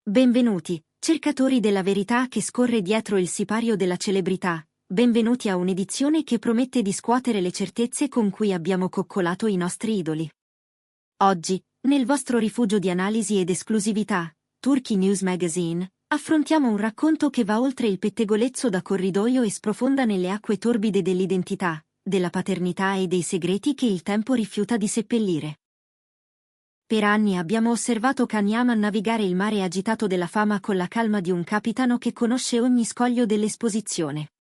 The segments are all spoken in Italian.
Benvenuti, cercatori della verità che scorre dietro il sipario della celebrità. Benvenuti a un'edizione che promette di scuotere le certezze con cui abbiamo coccolato i nostri idoli. Oggi, nel vostro rifugio di analisi ed esclusività, Turkey News Magazine, affrontiamo un racconto che va oltre il pettegolezzo da corridoio e sprofonda nelle acque torbide dell'identità, della paternità e dei segreti che il tempo rifiuta di seppellire. Per anni abbiamo osservato Can Yaman navigare il mare agitato della fama con la calma di un capitano che conosce ogni scoglio dell'esposizione.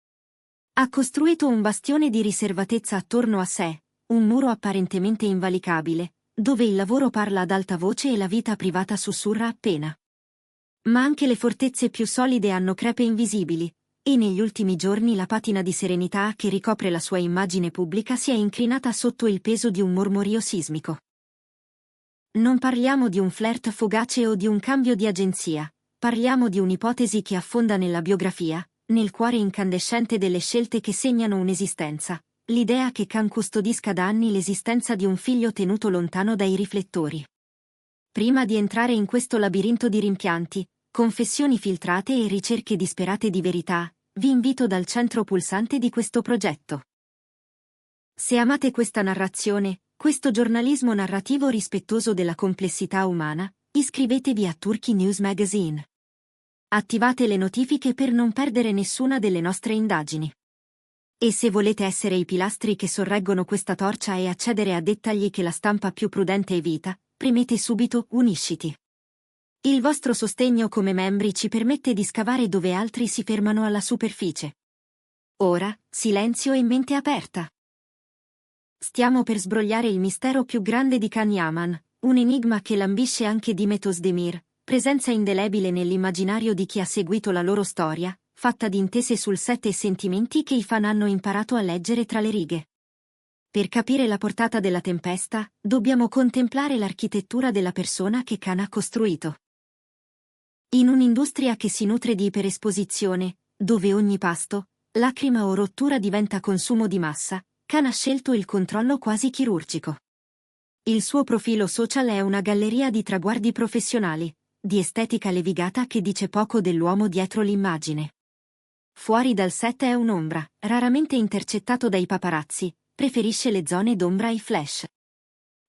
Ha costruito un bastione di riservatezza attorno a sé, un muro apparentemente invalicabile, dove il lavoro parla ad alta voce e la vita privata sussurra appena. Ma anche le fortezze più solide hanno crepe invisibili, e negli ultimi giorni la patina di serenità che ricopre la sua immagine pubblica si è incrinata sotto il peso di un mormorio sismico. Non parliamo di un flirt fugace o di un cambio di agenzia, parliamo di un'ipotesi che affonda nella biografia, nel cuore incandescente delle scelte che segnano un'esistenza, l'idea che Can custodisca da anni l'esistenza di un figlio tenuto lontano dai riflettori. Prima di entrare in questo labirinto di rimpianti, confessioni filtrate e ricerche disperate di verità, vi invito dal centro pulsante di questo progetto. Se amate questa narrazione, questo giornalismo narrativo rispettoso della complessità umana, iscrivetevi a Turkey News Magazine. Attivate le notifiche per non perdere nessuna delle nostre indagini. E se volete essere i pilastri che sorreggono questa torcia e accedere a dettagli che la stampa più prudente evita, premete subito Unisciti. Il vostro sostegno come membri ci permette di scavare dove altri si fermano alla superficie. Ora, silenzio e mente aperta. Stiamo per sbrogliare il mistero più grande di Can Yaman, un enigma che lambisce anche Dimet Özdemir, presenza indelebile nell'immaginario di chi ha seguito la loro storia, fatta di intese sul set e sentimenti che i fan hanno imparato a leggere tra le righe. Per capire la portata della tempesta, dobbiamo contemplare l'architettura della persona che Can ha costruito. In un'industria che si nutre di iperesposizione, dove ogni pasto, lacrima o rottura diventa consumo di massa, Can ha scelto il controllo quasi chirurgico. Il suo profilo social è una galleria di traguardi professionali, di estetica levigata che dice poco dell'uomo dietro l'immagine. Fuori dal set è un'ombra, raramente intercettato dai paparazzi, preferisce le zone d'ombra ai flash.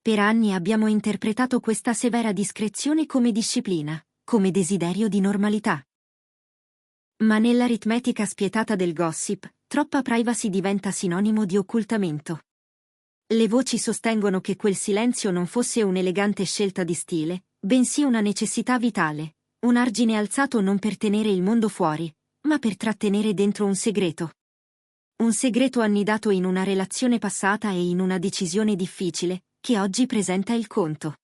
Per anni abbiamo interpretato questa severa discrezione come disciplina, come desiderio di normalità. Ma nell'aritmetica spietata del gossip, troppa privacy diventa sinonimo di occultamento. Le voci sostengono che quel silenzio non fosse un'elegante scelta di stile, bensì una necessità vitale, un argine alzato non per tenere il mondo fuori, ma per trattenere dentro un segreto. Un segreto annidato in una relazione passata e in una decisione difficile, che oggi presenta il conto.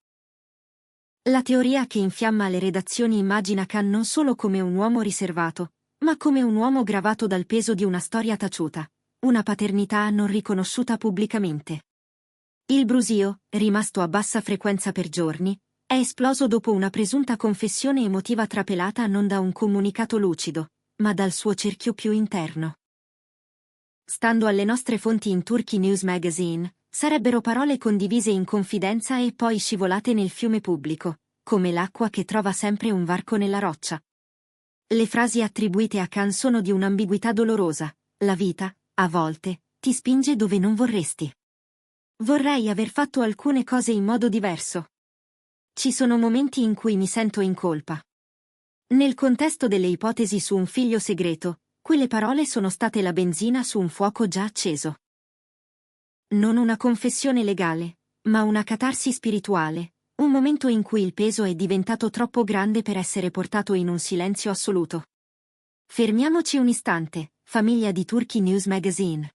La teoria che infiamma le redazioni immagina Can non solo come un uomo riservato, ma come un uomo gravato dal peso di una storia taciuta, una paternità non riconosciuta pubblicamente. Il brusio, rimasto a bassa frequenza per giorni, è esploso dopo una presunta confessione emotiva trapelata non da un comunicato lucido, ma dal suo cerchio più interno. Stando alle nostre fonti in Turkey News Magazine, sarebbero parole condivise in confidenza e poi scivolate nel fiume pubblico, come l'acqua che trova sempre un varco nella roccia. Le frasi attribuite a Can sono di un'ambiguità dolorosa. La vita, a volte, ti spinge dove non vorresti. Vorrei aver fatto alcune cose in modo diverso. Ci sono momenti in cui mi sento in colpa. Nel contesto delle ipotesi su un figlio segreto, quelle parole sono state la benzina su un fuoco già acceso. Non una confessione legale, ma una catarsi spirituale, un momento in cui il peso è diventato troppo grande per essere portato in un silenzio assoluto. Fermiamoci un istante, famiglia di Turkey News Magazine.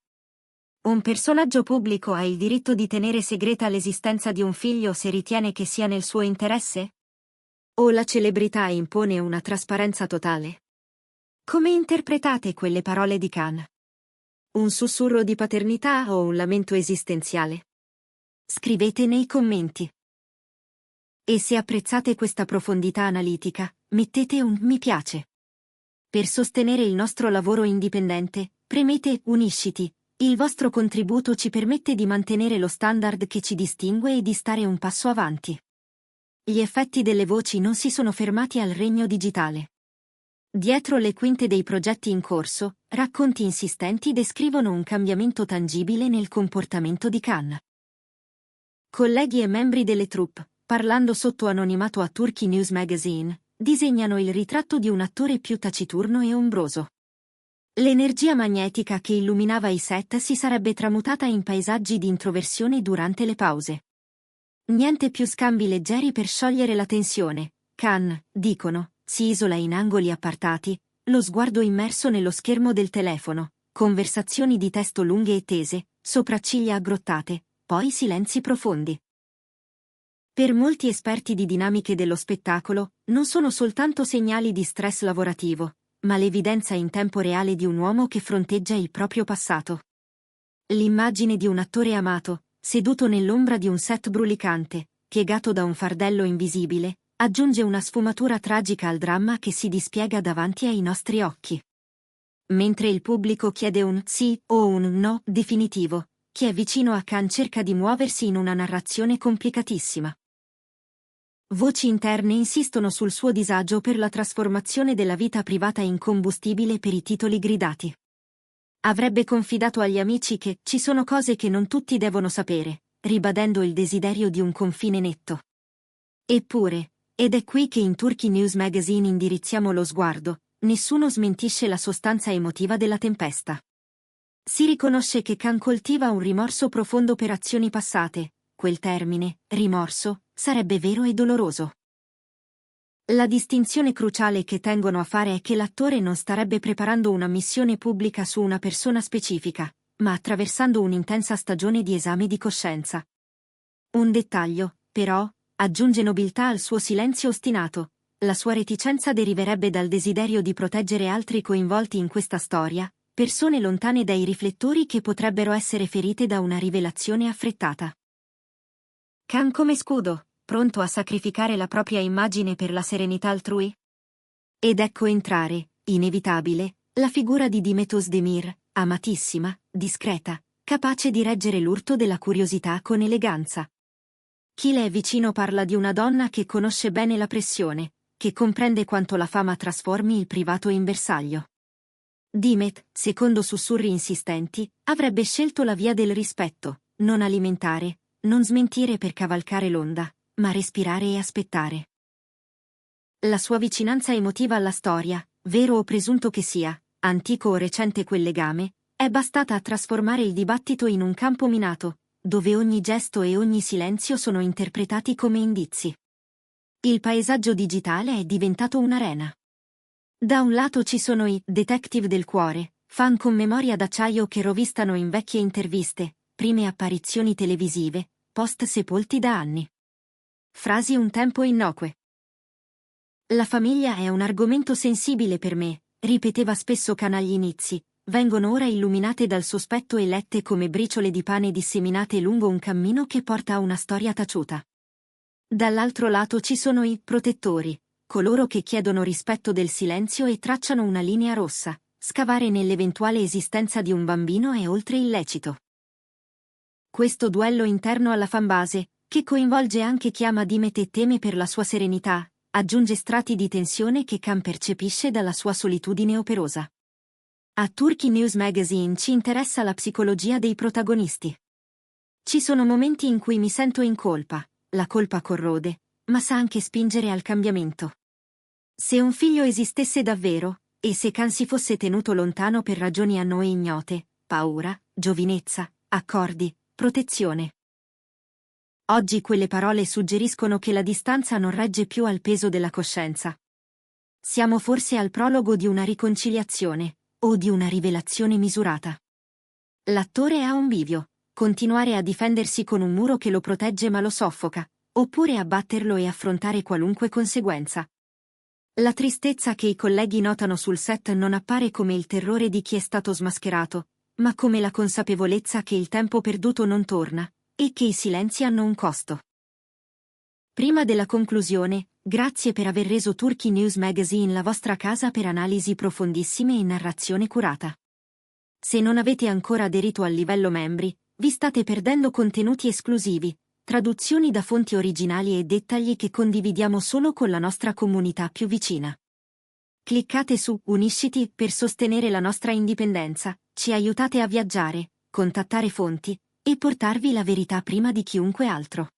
Un personaggio pubblico ha il diritto di tenere segreta l'esistenza di un figlio se ritiene che sia nel suo interesse? O la celebrità impone una trasparenza totale? Come interpretate quelle parole di Can? Un sussurro di paternità o un lamento esistenziale? Scrivete nei commenti. E se apprezzate questa profondità analitica, mettete un mi piace. Per sostenere il nostro lavoro indipendente, premete Unisciti. Il vostro contributo ci permette di mantenere lo standard che ci distingue e di stare un passo avanti. gli effetti delle voci non si sono fermati al regno digitale. Dietro le quinte dei progetti in corso, racconti insistenti descrivono un cambiamento tangibile nel comportamento di Khan. Colleghi e membri delle troupe, parlando sotto anonimato a Turkey News Magazine, disegnano il ritratto di un attore più taciturno e ombroso. L'energia magnetica che illuminava i set si sarebbe tramutata in paesaggi di introversione durante le pause. Niente più scambi leggeri per sciogliere la tensione. Khan, dicono, si isola in angoli appartati, lo sguardo immerso nello schermo del telefono, conversazioni di testo lunghe e tese, sopracciglia aggrottate, poi silenzi profondi. Per molti esperti di dinamiche dello spettacolo, non sono soltanto segnali di stress lavorativo, ma l'evidenza in tempo reale di un uomo che fronteggia il proprio passato. L'immagine di un attore amato, seduto nell'ombra di un set brulicante, piegato da un fardello invisibile, aggiunge una sfumatura tragica al dramma che si dispiega davanti ai nostri occhi. Mentre il pubblico chiede un sì o un no definitivo, chi è vicino a Khan cerca di muoversi in una narrazione complicatissima. Voci interne insistono sul suo disagio per la trasformazione della vita privata in combustibile per i titoli gridati. Avrebbe confidato agli amici che ci sono cose che non tutti devono sapere, ribadendo il desiderio di un confine netto. Eppure, ed è qui che in Turkey News Magazine indirizziamo lo sguardo, nessuno smentisce la sostanza emotiva della tempesta. Si riconosce che Khan coltiva un rimorso profondo per azioni passate, quel termine, rimorso, sarebbe vero e doloroso. La distinzione cruciale che tengono a fare è che l'attore non starebbe preparando una missione pubblica su una persona specifica, ma attraversando un'intensa stagione di esame di coscienza. Un dettaglio, però, aggiunge nobiltà al suo silenzio ostinato: la sua reticenza deriverebbe dal desiderio di proteggere altri coinvolti in questa storia, persone lontane dai riflettori che potrebbero essere ferite da una rivelazione affrettata. Khan come scudo, pronto a sacrificare la propria immagine per la serenità altrui? Ed ecco entrare, inevitabile, la figura di Dimet Özdemir, amatissima, discreta, capace di reggere l'urto della curiosità con eleganza. Chi le è vicino parla di una donna che conosce bene la pressione, che comprende quanto la fama trasformi il privato in bersaglio. Dimet, secondo sussurri insistenti, avrebbe scelto la via del rispetto, non alimentare, non smentire per cavalcare l'onda, ma respirare e aspettare. La sua vicinanza emotiva alla storia, vero o presunto che sia, antico o recente quel legame, è bastata a trasformare il dibattito in un campo minato, dove ogni gesto e ogni silenzio sono interpretati come indizi. Il paesaggio digitale è diventato un'arena. Da un lato ci sono i detective del cuore, fan con memoria d'acciaio che rovistano in vecchie interviste, prime apparizioni televisive, post sepolti da anni. Frasi un tempo innocue. La famiglia è un argomento sensibile per me, ripeteva spesso Khan agli inizi, vengono ora illuminate dal sospetto e lette come briciole di pane disseminate lungo un cammino che porta a una storia taciuta. Dall'altro lato ci sono i protettori, coloro che chiedono rispetto del silenzio e tracciano una linea rossa: scavare nell'eventuale esistenza di un bambino è oltre il lecito. Questo duello interno alla fanbase, che coinvolge anche chi ama Dimet e teme per la sua serenità, aggiunge strati di tensione che Khan percepisce dalla sua solitudine operosa. A Turkey News Magazine ci interessa la psicologia dei protagonisti. Ci sono momenti in cui mi sento in colpa, la colpa corrode, ma sa anche spingere al cambiamento. Se un figlio esistesse davvero, e se Khan si fosse tenuto lontano per ragioni a noi ignote, paura, giovinezza, accordi, protezione. Oggi quelle parole suggeriscono che la distanza non regge più al peso della coscienza. Siamo forse al prologo di una riconciliazione, o di una rivelazione misurata. L'attore ha un bivio: continuare a difendersi con un muro che lo protegge ma lo soffoca, oppure abbatterlo e affrontare qualunque conseguenza. La tristezza che i colleghi notano sul set non appare come il terrore di chi è stato smascherato, ma come la consapevolezza che il tempo perduto non torna, e che i silenzi hanno un costo. Prima della conclusione, grazie per aver reso Turkey News Magazine la vostra casa per analisi profondissime e narrazione curata. Se non avete ancora aderito al livello membri, vi state perdendo contenuti esclusivi, traduzioni da fonti originali e dettagli che condividiamo solo con la nostra comunità più vicina. Cliccate su Unisciti per sostenere la nostra indipendenza, ci aiutate a viaggiare, contattare fonti e portarvi la verità prima di chiunque altro.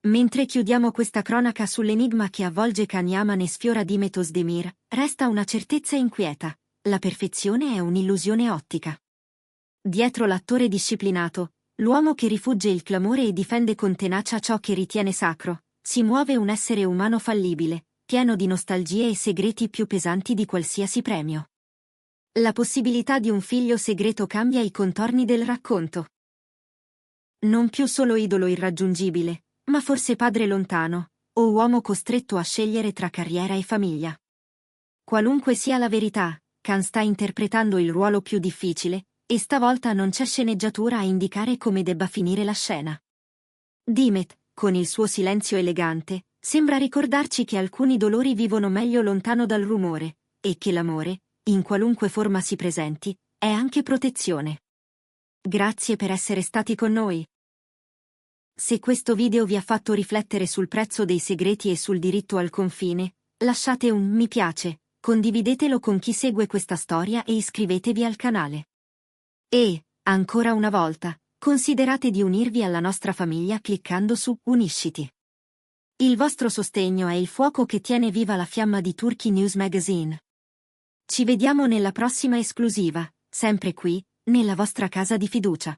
Mentre chiudiamo questa cronaca sull'enigma che avvolge Kanyaman e sfiora Dimetos Demir, resta una certezza inquieta: la perfezione è un'illusione ottica. Dietro l'attore disciplinato, l'uomo che rifugge il clamore e difende con tenacia ciò che ritiene sacro, si muove un essere umano fallibile, pieno di nostalgie e segreti più pesanti di qualsiasi premio. La possibilità di un figlio segreto cambia i contorni del racconto. Non più solo idolo irraggiungibile, ma forse padre lontano, o uomo costretto a scegliere tra carriera e famiglia. Qualunque sia la verità, Khan sta interpretando il ruolo più difficile, e stavolta non c'è sceneggiatura a indicare come debba finire la scena. Dimet, con il suo silenzio elegante, sembra ricordarci che alcuni dolori vivono meglio lontano dal rumore, e che l'amore, in qualunque forma si presenti, è anche protezione. Grazie per essere stati con noi. Se questo video vi ha fatto riflettere sul prezzo dei segreti e sul diritto al confine, lasciate un mi piace, condividetelo con chi segue questa storia e iscrivetevi al canale. E, ancora una volta, considerate di unirvi alla nostra famiglia cliccando su Unisciti. Il vostro sostegno è il fuoco che tiene viva la fiamma di Turkey News Magazine. Ci vediamo nella prossima esclusiva, sempre qui, nella vostra casa di fiducia.